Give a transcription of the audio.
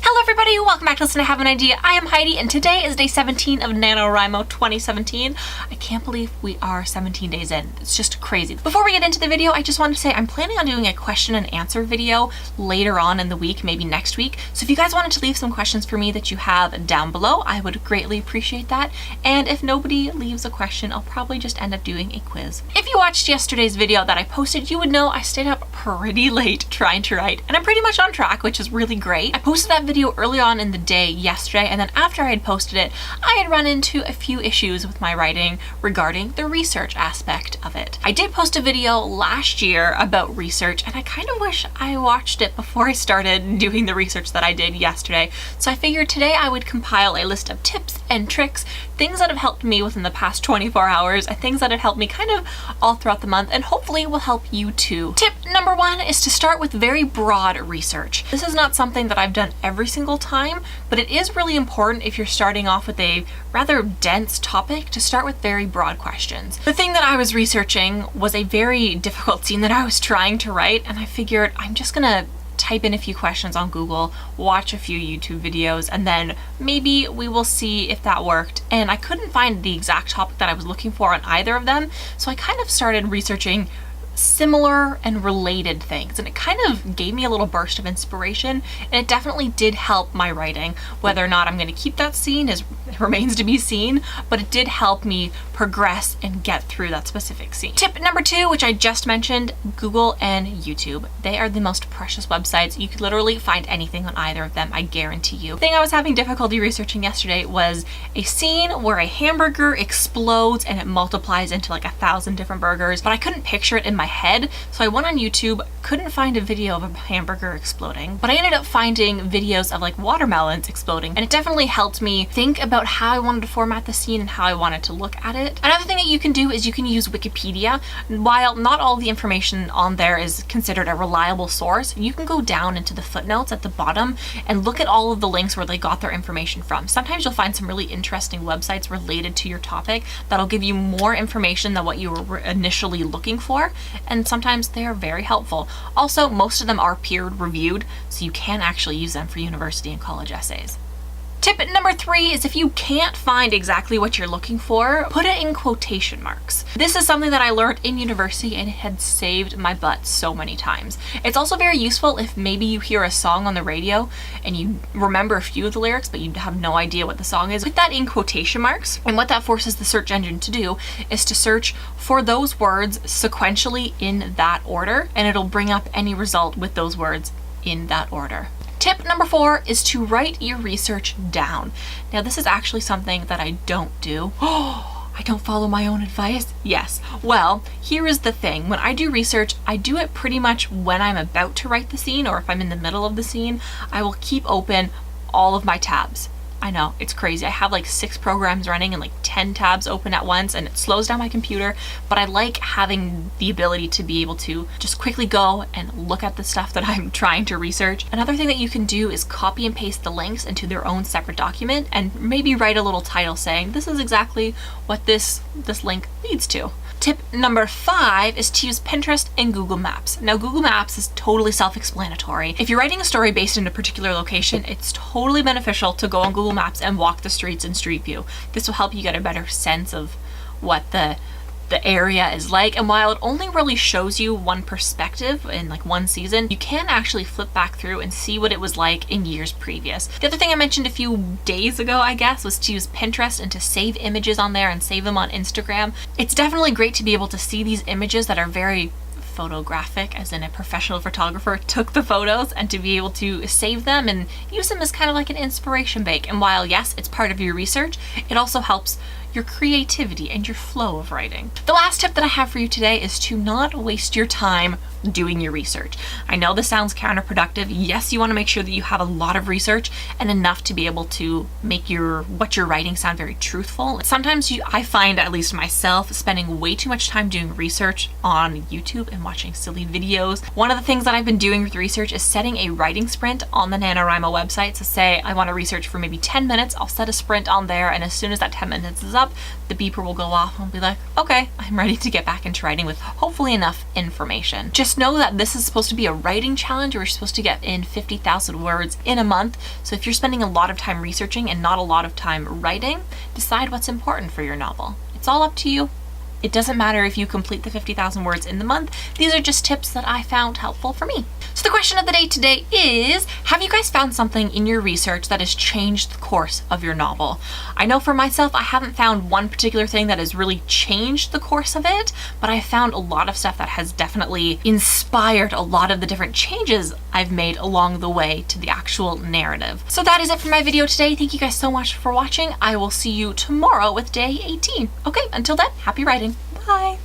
Hello everybody, welcome back to Listen, I Have an Idea. I am Heidi and today is day 17 of NaNoWriMo 2017. I can't believe we are 17 days in. It's just crazy. Before we get into the video, I just wanted to say I'm planning on doing a question and answer video later on in the week, maybe next week. So if you guys wanted to leave some questions for me that you have down below, I would greatly appreciate that. And if nobody leaves a question, I'll probably just end up doing a quiz. If you watched yesterday's video that I posted, you would know I stayed up pretty late trying to write, and I'm pretty much on track, which is really great. I posted that video early on in the day yesterday, and then after I had posted it, I had run into a few issues with my writing regarding the research aspect of it. I did post a video last year about research, and I kind of wish I watched it before I started doing the research that I did yesterday. So I figured today I would compile a list of tips and tricks, things that have helped me within the past 24 hours, and things that have helped me kind of all throughout the month, and hopefully will help you too. Tip number one is to start with very broad research. This is not something that I've done every single time, but it is really important if you're starting off with a rather dense topic to start with very broad questions. The thing that I was researching was a very difficult scene that I was trying to write, and I figured I'm just gonna type in a few questions on Google, watch a few YouTube videos, and then maybe we will see if that worked. And I couldn't find the exact topic that I was looking for on either of them, so I kind of started researching similar and related things, and it kind of gave me a little burst of inspiration, and it definitely did help my writing. Whether or not I'm going to keep that scene remains to be seen, but it did help me progress and get through that specific scene. Tip number two, which I just mentioned, Google and YouTube. They are the most precious websites. You could literally find anything on either of them, I guarantee you. The thing I was having difficulty researching yesterday was a scene where a hamburger explodes and it multiplies into like 1,000 different burgers, but I couldn't picture it in my head, so I went on YouTube, couldn't find a video of a hamburger exploding, but I ended up finding videos of like watermelons exploding, and it definitely helped me think about how I wanted to format the scene and how I wanted to look at it. Another thing that you can do is you can use Wikipedia. While not all the information on there is considered a reliable source, you can go down into the footnotes at the bottom and look at all of the links where they got their information from. Sometimes you'll find some really interesting websites related to your topic that'll give you more information than what you were initially looking for, and sometimes they are very helpful. Also, most of them are peer reviewed, so you can actually use them for university and college essays. Tip number three is if you can't find exactly what you're looking for, put it in quotation marks. This is something that I learned in university, and it had saved my butt so many times. It's also very useful if maybe you hear a song on the radio and you remember a few of the lyrics, but you have no idea what the song is. Put that in quotation marks, and what that forces the search engine to do is to search for those words sequentially in that order, and it'll bring up any result with those words in that order. Tip number four is to write your research down. Now, this is actually something that I don't do. Oh, I don't follow my own advice? Yes. Well, here is the thing. When I do research, I do it pretty much when I'm about to write the scene, or if I'm in the middle of the scene, I will keep open all of my tabs. I know, it's crazy. I have like 6 programs running and like 10 tabs open at once, and it slows down my computer, but I like having the ability to be able to just quickly go and look at the stuff that I'm trying to research. Another thing that you can do is copy and paste the links into their own separate document, and maybe write a little title saying, this is exactly what this link leads to. Tip number 5 is to use Pinterest and Google Maps. Now, Google Maps is totally self-explanatory. If you're writing a story based in a particular location, it's totally beneficial to go on Google Maps and walk the streets in Street View. This will help you get a better sense of what the area is like, and while it only really shows you one perspective in like one season, you can actually flip back through and see what it was like in years previous. The other thing I mentioned a few days ago, I guess, was to use Pinterest and to save images on there and save them on Instagram. It's definitely great to be able to see these images that are very photographic, as in a professional photographer took the photos, and to be able to save them and use them as kind of like an inspiration bank. And while yes, it's part of your research, it also helps your creativity and your flow of writing. The last tip that I have for you today is to not waste your time doing your research. I know this sounds counterproductive. Yes, you want to make sure that you have a lot of research and enough to be able to make what you're writing sound very truthful. Sometimes I find, at least myself, spending way too much time doing research on YouTube and watching silly videos. One of the things that I've been doing with research is setting a writing sprint on the NaNoWriMo website. So say I want to research for maybe 10 minutes, I'll set a sprint on there, and as soon as that 10 minutes is up, up, the beeper will go off and I'll be like, okay, I'm ready to get back into writing with hopefully enough information. Just know that this is supposed to be a writing challenge where you're supposed to get in 50,000 words in a month. So if you're spending a lot of time researching and not a lot of time writing, decide what's important for your novel. It's all up to you. It doesn't matter if you complete the 50,000 words in the month. These are just tips that I found helpful for me. So the question of the day today is, have you guys found something in your research that has changed the course of your novel? I know for myself, I haven't found one particular thing that has really changed the course of it, but I found a lot of stuff that has definitely inspired a lot of the different changes I've made along the way to the actual narrative. So that is it for my video today. Thank you guys so much for watching. I will see you tomorrow with day 18. Okay, until then, happy writing. Bye.